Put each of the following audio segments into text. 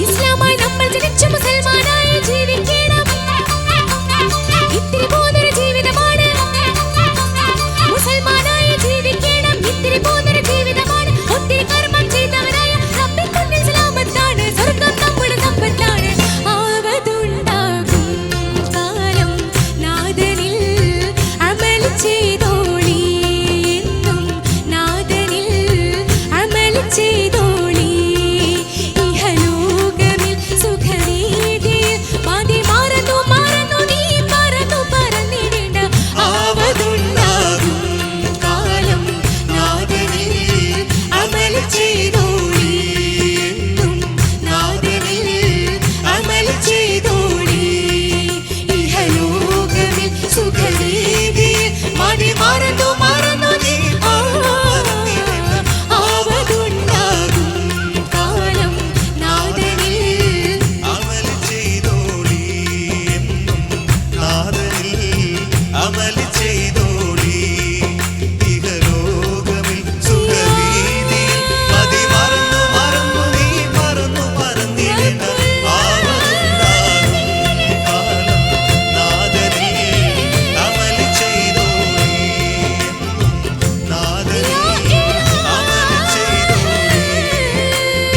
ഇസ്ലാമായി നമ്മൾ ജനിച്ചു മുസൽമാനായി ജീവിക്കണം. ഇത്തിരി പോന്നൊരു ജീവിതമാണ് മുസൽമാനായി ജീവിക്കണം. ഇത്തിരി പോന്നൊരു ജീവിതമാണ്. ഒത്തിരി കർമ്മം ചെയ്തവരായ റബ്ബിൻ മുന്നിൽ സലാമത്താണ്. സ്വർഗ്ഗം നമ്മുടെ സമ്പത്താണ്. ആവതുണ്ടാകും കാലം നാദനിൽ അമൽ ചെയ്തോളി. എന്നും നാദനിൽ അമൽ ചെയ്തോളി. ഇഹലോകമിൽ സുഖനീതിയിൽ മതി മറന്നു മറന്നു നീ മറന്നു പറഞ്ഞിടേണ്ട. ആവതുണ്ടാകും കാലം നാദനിൽ അമൽ ചെയ്തോളി. എന്നും നാദനിൽ അമൽ ചെയ്തോളി. ഇഹലോകമിൽ സുഖനീതിയിൽ മതി മറന്നു മറന്നു നീ ആവതുണ്ടാകും കാലം നാദനിൽ അമൽ ചെയ്തോളി. എന്നും നാദനിൽ അമൽ ചെയ്തോളി. ഇഹലോകമിൽ സുഖവീതിയിൽ മതി മറന്നു മറന്നു നീ മറന്നു പറഞ്ഞിടേണ്ട. ആവതുണ്ടാകും കാലം നാദനിൽ അമൽ ചെയ്തോളി. എന്നും നാദനിൽ അമൽ ചെയ്തോളി.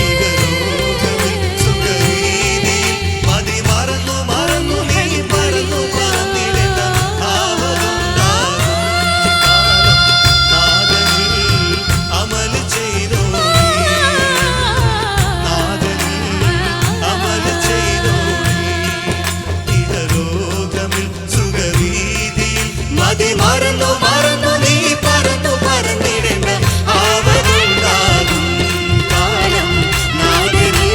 ഇഹലോകമിൽ സുഖവീതിയിൽ മതി മറന്നു മറന്നു നീ മറന്നു പറഞ്ഞിടേണ്ട. ആവതുണ്ടാകും കാലം നാദനിൽ അമൽ ചെയ്തോളി. നാദനിൽ അമൽ ചെയ്തോളി. ഇഹലോകമിൽ സുഖവീതിയിൽ മതി മറന്നു മറന്നു നീ പറന്നു പറഞ്ഞിടേണ്ട. ആവതുണ്ടാകും കാലം നാദനിൽ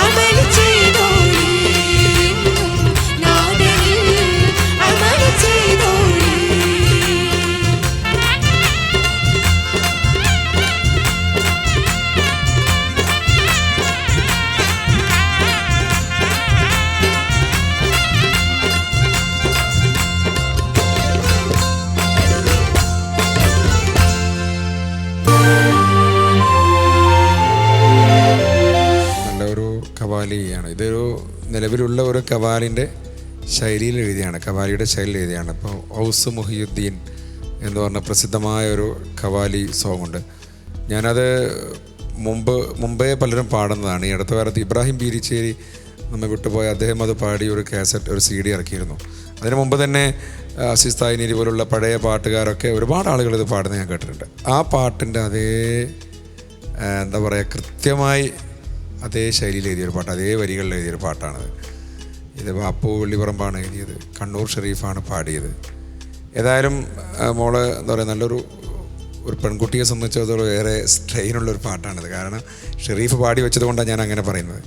അമൽ ചെയ്തോളി. എന്നും നാദനിൽ അമൽ ചെയ്തോളി. നല്ല ഒരു കവാലിയാണ്. ഇതൊരു നിലവിലുള്ള ഒരു കവാലിൻ്റെ ശൈലിയിൽ എഴുതിയാണ്, കവാലിയുടെ ശൈലിയിൽ എഴുതിയാണ്. ഇപ്പോൾ ഔസ് മുഹിയുദ്ദീൻ എന്ന് പറഞ്ഞ പ്രസിദ്ധമായ ഒരു കവാലി സോങ് ഉണ്ട്. ഞാനത് മുമ്പേ പലരും പാടുന്നതാണ്. ഈ അടുത്ത കാലത്ത് ഇബ്രാഹിം ബീരിച്ചേരി നമ്മെ വിട്ടുപോയ അദ്ദേഹം അത് പാടി ഒരു കാസറ്റ്, ഒരു CD ഇറക്കിയിരുന്നു. അതിന് മുമ്പ് തന്നെ അസീസ് തായ്നീരി പോലുള്ള പഴയ പാട്ടുകാരൊക്കെ ഒരുപാട് ആളുകൾ ഇത് പാടുന്നത് ഞാൻ കേട്ടിട്ടുണ്ട്. ആ പാട്ടിൻ്റെ അതേ എന്താ പറയുക, കൃത്യമായി അതേ ശൈലിയിൽ എഴുതിയൊരു പാട്ട്, അതേ വരികളിൽ എഴുതിയൊരു പാട്ടാണത്. ഇത് അപ്പു വെള്ളിപ്പറമ്പാണ് എഴുതിയത്, കണ്ണൂർ ഷെരീഫാണ് പാടിയത്. ഏതായാലും മോള് എന്താ പറയുക, നല്ലൊരു പെൺകുട്ടിയെ സംബന്ധിച്ചിടത്തോളം ഏറെ സ്ട്രെയിനുള്ളൊരു പാട്ടാണിത്. കാരണം ഷെരീഫ് പാടി വെച്ചത് കൊണ്ടാണ് ഞാൻ അങ്ങനെ പറയുന്നത്.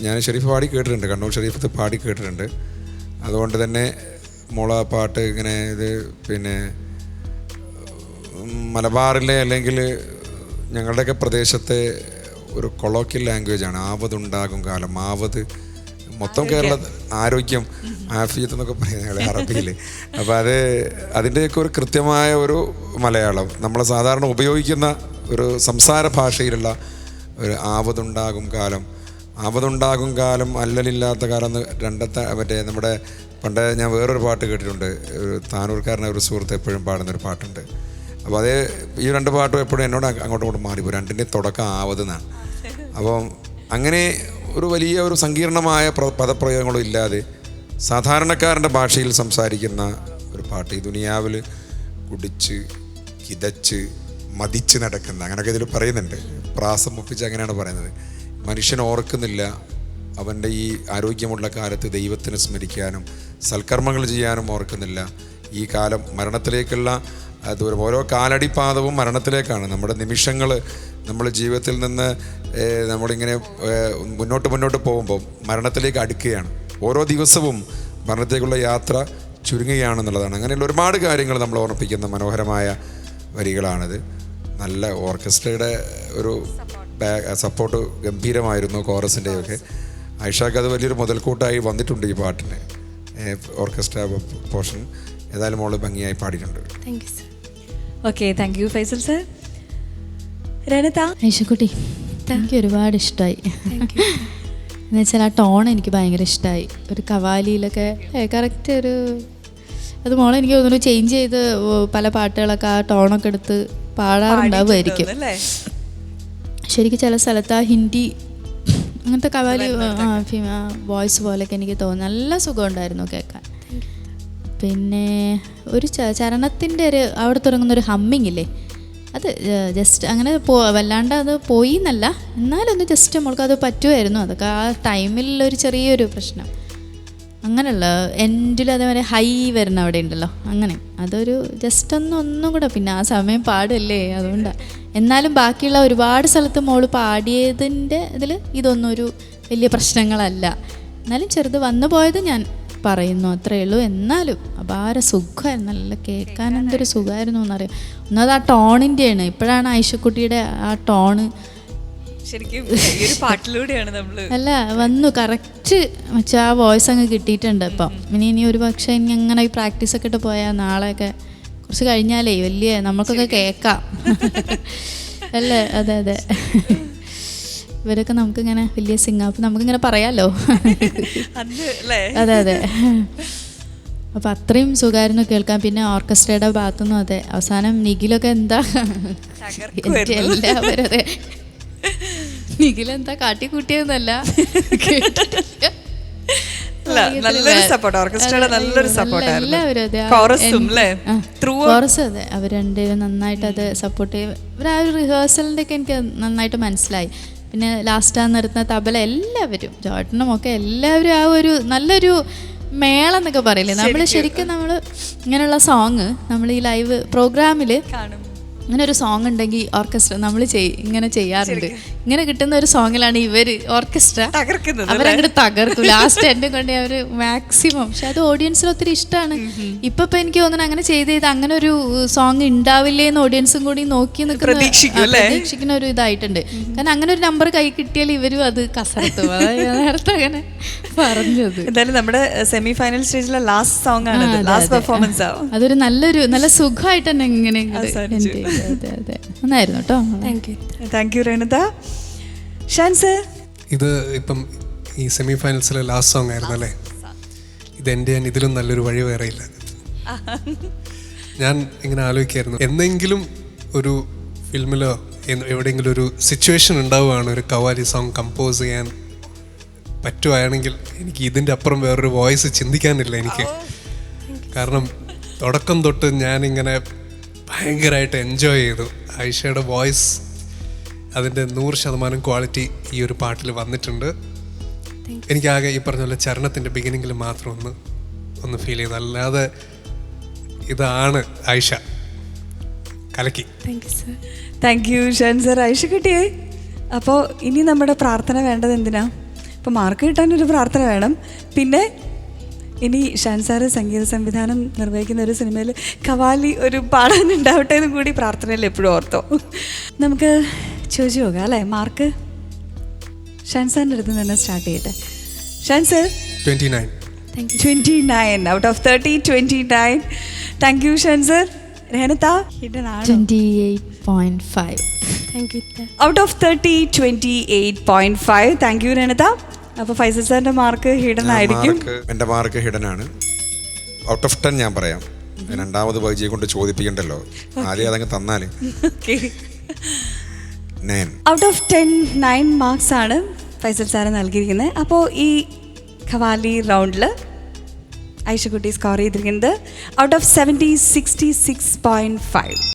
ഞാൻ ഷെരീഫ് പാടി കേട്ടിട്ടുണ്ട്, കണ്ണൂർ ഷെരീഫ് പാടി കേട്ടിട്ടുണ്ട്. അതുകൊണ്ട് തന്നെ മോള പാട്ട് ഇങ്ങനെ ഇത് പിന്നെ മലബാറിലെ അല്ലെങ്കിൽ ഞങ്ങളുടെയൊക്കെ പ്രദേശത്തെ ഒരു കൊളോക്കിയൽ ലാംഗ്വേജാണ് ആവതുണ്ടാകും കാലം. ആവത് മൊത്തം കേരള ആരോഗ്യം, ആഫിയത്ത് എന്നൊക്കെ പറയുന്നത് അറബിയിൽ. അപ്പോൾ അതിൻ്റെയൊക്കെ ഒരു കൃത്യമായ ഒരു മലയാളം നമ്മൾ സാധാരണ ഉപയോഗിക്കുന്ന ഒരു സംസാര ഭാഷയിലുള്ള ഒരു ആവതുണ്ടാകും കാലം. ആവതുണ്ടാകും കാലം അല്ലലില്ലാത്ത കാലം എന്ന് മറ്റേ നമ്മുടെ പണ്ട് ഞാൻ വേറൊരു പാട്ട് കേട്ടിട്ടുണ്ട്. ഒരു താനൂർക്കാരനെ ഒരു സുഹൃത്ത് എപ്പോഴും പാടുന്നൊരു പാട്ടുണ്ട്. അപ്പോൾ ഈ രണ്ട് പാട്ടും എപ്പോഴും എന്നോട് അങ്ങോട്ടും ഇങ്ങോട്ടും മാറിപ്പോയി. രണ്ടിൻ്റെയും തുടക്കം ആവതെന്നാണ്. അപ്പം അങ്ങനെ ഒരു വലിയ ഒരു സങ്കീർണമായ പദപ്രയോഗങ്ങളും ഇല്ലാതെ സാധാരണക്കാരൻ്റെ ഭാഷയിൽ സംസാരിക്കുന്ന ഒരു പാട്ട്. ഈ ദുനിയാവിൽ കുടിച്ച് കിതച്ച് മതിച്ച് നടക്കുന്ന, അങ്ങനെയൊക്കെ ഇതിൽ പറയുന്നുണ്ട്. പ്രാസം ഒപ്പിച്ച് അങ്ങനെയാണ് പറയുന്നത്. മനുഷ്യൻ ഓർക്കുന്നില്ല അവൻ്റെ ഈ ആരോഗ്യമുള്ള കാലത്ത് ദൈവത്തിനെ സ്മരിക്കാനും സൽക്കർമ്മങ്ങൾ ചെയ്യാനും ഓർക്കുന്നില്ല. ഈ കാലം മരണത്തിലേക്കുള്ള ദൂരം, ഓരോ കാലടിപ്പാദവും മരണത്തിലേക്കാണ്. നമ്മുടെ നിമിഷങ്ങൾ നമ്മൾ ജീവിതത്തിൽ നിന്ന് നമ്മളിങ്ങനെ മുന്നോട്ട് പോകുമ്പോൾ മരണത്തിലേക്ക് അടുക്കുകയാണ്. ഓരോ ദിവസവും മരണത്തേക്കുള്ള യാത്ര ചുരുങ്ങുകയാണെന്നുള്ളതാണ്. അങ്ങനെയുള്ള ഒരുപാട് കാര്യങ്ങൾ നമ്മൾ ഓർമ്മിപ്പിക്കുന്ന മനോഹരമായ വരികളാണിത്. നല്ല ഓർക്കസ്ട്രയുടെ ഒരു സപ്പോർട്ട് ഗംഭീരമായിരുന്നു, കോറസിൻ്റെയൊക്കെ. ഐഷാക്ക് അത് വലിയൊരു മുതൽക്കൂട്ടായി വന്നിട്ടുണ്ട് ഈ പാട്ടിന്, ഓർക്കസ്ട്ര പോർഷൻ. ഏതായാലും മോള് ഭംഗിയായി പാടിയിട്ടുണ്ട്. Thank you sir. Okay, thank you Faisal sir. Renutha, Aishakutty, എനിക്ക് ഒരുപാട് ഇഷ്ടമായി. എന്ന് വെച്ചാൽ ആ ടോൺ എനിക്ക് ഭയങ്കര ഇഷ്ടമായി. ഒരു കവാലിയിലൊക്കെ കറക്റ്റ് ഒരു അത് മോളെ എനിക്ക് തോന്നുന്നു ചേഞ്ച് ചെയ്ത് പല പാട്ടുകളൊക്കെ ആ ടോണൊക്കെ എടുത്ത് പാടാറുണ്ടാവുമായിരിക്കും. ശരിക്കും ചില സ്ഥലത്ത് ആ ഹിന്ദി അങ്ങനത്തെ കവാലി വോയിസ് പോലെയൊക്കെ എനിക്ക് തോന്നുന്നു. നല്ല സുഖമുണ്ടായിരുന്നു കേൾക്കാൻ. പിന്നെ ഒരു ചരണത്തിൻ്റെ ഒരു അവിടെ തുടങ്ങുന്നൊരു ഹമ്മിങ് ഇല്ലേ, അത് ജസ്റ്റ് അങ്ങനെ വല്ലാണ്ട് അത് പോയി എന്നല്ല, എന്നാലൊന്ന് ജസ്റ്റ് നമ്മൾക്കത് പറ്റുമായിരുന്നു. അതൊക്കെ ആ ടൈമിലൊരു ചെറിയൊരു പ്രശ്നം. അങ്ങനെയുള്ള എൻഡിൽ അതേപോലെ ഹൈ വരുന്ന അവിടെ ഉണ്ടല്ലോ, അങ്ങനെ അതൊരു ജസ്റ്റ് ഒന്നും കൂടെ. പിന്നെ ആ സമയം പാടല്ലേ, അതുകൊണ്ടാണ്. എന്നാലും ബാക്കിയുള്ള ഒരുപാട് സ്ഥലത്ത് മോള് പാടിയതിൻ്റെ ഇതിൽ ഇതൊന്നും ഒരു വലിയ പ്രശ്നങ്ങളല്ല. എന്നാലും ചെറുത് വന്നു പോയത് ഞാൻ പറയുന്നു, അത്രയേ ഉള്ളൂ. എന്നാലും അപാര സുഖമായിരുന്നു, നല്ല കേൾക്കാൻ എന്തൊരു സുഖമായിരുന്നു എന്നറിയാം. ഒന്നത് ആ ടോണിൻ്റെയാണ്. ഇപ്പോഴാണ് ഐഷക്കുട്ടിയുടെ ആ ടോണ് ശരിക്കും ഈ ഒരു പാട്ടിലൂടെയാണ് നമ്മൾ അല്ല വന്നു കറക്റ്റ് വെച്ചാൽ ആ വോയിസ് അങ്ങ് കിട്ടിയിട്ടുണ്ട്. ഇപ്പം ഇനി ഒരു പക്ഷേ ഇനി അങ്ങനെ ഈ പ്രാക്ടീസൊക്കെ ഇട്ട് പോയാൽ നാളെയൊക്കെ കുറച്ച് കഴിഞ്ഞാലേ വലിയ നമുക്കൊക്കെ കേൾക്കാം അല്ലേ. അതെ ഇവരൊക്കെ നമുക്കിങ്ങനെ വലിയ സിംഗാപ്പ് നമുക്കിങ്ങനെ പറയാമല്ലോ. അതെ അപ്പം അത്രയും സുഖമായിരുന്നു കേൾക്കാൻ. പിന്നെ ഓർക്കസ്ട്രയുടെ ഭാഗത്തുനിന്നും അതെ. അവസാനം നിഖിലൊക്കെ എന്താ എല്ലാവരും അതെ നിഖിലെന്താ കാട്ടിക്കൂട്ടിയെന്നല്ല, നല്ലൊരു സപ്പോർട്ട്, ഓർക്കസ്ട്രയുടെ നല്ലൊരു സപ്പോർട്ടായിരുന്നു. കോറസ് അതെ അവർ രണ്ടുപേരും നന്നായിട്ട് അത് സപ്പോർട്ട് ചെയ്യും. ഇവർ ആ ഒരു റിഹേഴ്സലിൻ്റെ ഒക്കെ എനിക്ക് നന്നായിട്ട് മനസ്സിലായി. പിന്നെ ലാസ്റ്റ് ആ നിർത്തുന്ന തബല എല്ലാവരും ജോട്ടനും ഒക്കെ എല്ലാവരും ആ ഒരു നല്ലൊരു മേളം എന്നൊക്കെ പറയില്ലേ നമ്മൾ. ശരിക്കും നമ്മൾ ഇങ്ങനെയുള്ള സോങ് നമ്മൾ ഈ ലൈവ് പ്രോഗ്രാമിൽ അങ്ങനെ ഒരു സോങ് ഉണ്ടെങ്കിൽ ഓർക്കസ്ട്ര നമ്മൾ ഇങ്ങനെ ചെയ്യാറുണ്ട്. ഇങ്ങനെ കിട്ടുന്ന ഒരു സോങ്ങിലാണ് ഇവർ ഓർക്കസ്ട്ര അവരങ്ങോട്ട് തകർക്കും. ലാസ്റ്റ് എന്നെ കൊണ്ട് അവർ മാക്സിമം. പക്ഷെ അത് ഓഡിയൻസിന് ഒത്തിരി ഇഷ്ടമാണ്. ഇപ്പൊ എനിക്ക് തോന്നുന്നു അങ്ങനെ ചെയ്ത് അങ്ങനെ ഒരു സോങ് ഉണ്ടാവില്ലേന്ന് ഓഡിയൻസും കൂടി നോക്കി പ്രതീക്ഷിക്കുന്ന ഒരു ഇതായിട്ടുണ്ട്. കാരണം അങ്ങനെ ഒരു നമ്പർ കൈ കിട്ടിയാൽ ഇവരും അത് കസർത്തും. നേരത്തെ അങ്ങനെ പറഞ്ഞത്. എന്തായാലും നമ്മുടെ സെമി ഫൈനൽ സ്റ്റേജിലെ ലാസ്റ്റ് സോങ് ആണ്, ലാസ്റ്റ് പെർഫോമൻസ് ആവും. അതൊരു നല്ലൊരു നല്ല സുഖമായിട്ട് തന്നെ ഇങ്ങനെ നന്നായിരുന്നു കേട്ടോ. Thank you Renutha. Shan sir, ഇത് ഇപ്പം ഈ സെമി ഫൈനൽസിലെ ലാസ്റ്റ് സോങ് ആയിരുന്നു അല്ലേ? ഇതെൻ്റെ ഇതിലും നല്ലൊരു വഴി വേറെ ഇല്ല. ഞാൻ ഇങ്ങനെ ആലോചിക്കായിരുന്നു, എന്തെങ്കിലും ഒരു ഫിലിമിലോ എവിടെയെങ്കിലും ഒരു സിറ്റുവേഷൻ ഉണ്ടാവുകയാണ് ഒരു കവാലി സോങ് കമ്പോസ് ചെയ്യാൻ പറ്റുകയാണെങ്കിൽ എനിക്ക് ഇതിൻ്റെ അപ്പുറം വേറൊരു വോയിസ് ചിന്തിക്കാനില്ല എനിക്ക്. കാരണം തുടക്കം തൊട്ട് ഞാനിങ്ങനെ ഭയങ്കരമായിട്ട് എൻജോയ് ചെയ്തു. ഐഷയുടെ വോയിസ് അതിൻ്റെ 100% ക്വാളിറ്റി ഈ ഒരു പാട്ടിൽ വന്നിട്ടുണ്ട്. എനിക്കാകെ ഈ പറഞ്ഞ പോലെ ചരണത്തിൻ്റെ ബിഗിനിങ്ങിൽ മാത്രം ഒന്ന് ഫീൽ ചെയ്തു. അല്ലാതെ ഇതാണ് ഐഷ കലക്കി. Thank you Shan sir. Aisha കിട്ടിയേ. അപ്പോൾ ഇനി നമ്മുടെ പ്രാർത്ഥന വേണ്ടത് എന്തിനാ? ഇപ്പോൾ മാർക്ക് കിട്ടാനൊരു പ്രാർത്ഥന വേണം. പിന്നെ ഇനി ഷാൻ സാറ് സംഗീത സംവിധാനം നിർവഹിക്കുന്ന ഒരു സിനിമയിൽ കവാലി ഒരു പാടാനുണ്ടാവട്ടെ എന്നും കൂടി പ്രാർത്ഥനയിൽ എപ്പോഴും ഓർത്തോ. നമുക്ക് ചോദിച്ചു നോക്കാം അല്ലേ? മാർക്ക് ഷാൻ സാറിൻ്റെ അടുത്ത് തന്നെ സ്റ്റാർട്ട് ചെയ്യട്ടെ. Shan sir 29 out of 30, 29. Thank you Shan sir. Renutha 28.5. Out of 30, 28.5. Thank you Renutha. അപ്പോൾ ഫൈസൽ സാറിൻ്റെ മാർക്ക് ഹിഡൻ ആയിരിക്കും. എൻ്റെ മാർക്ക് ഹിഡൻ ആണ്. ഔട്ട് ഓഫ് 10 ഞാൻ പറയാം. രണ്ടാമത് ബൈജിയെ കൊണ്ട് ചോദിപ്പിക്കണ്ടല്ലോ, ആദ്യം അതങ്ങ് തന്നാല്. 9 ഔട്ട് ഓഫ് 10 9 മാർക്സ് ആണ് ഫൈസൽ സാറ് നൽകിയിരിക്കുന്നത്. അപ്പോൾ ഈ ഖവാലി റൗണ്ടിൽ ഐഷക്കുട്ടി സ്കോർ ചെയ്തിരിക്കുന്നത് ഔട്ട് ഓഫ് 70 66.5.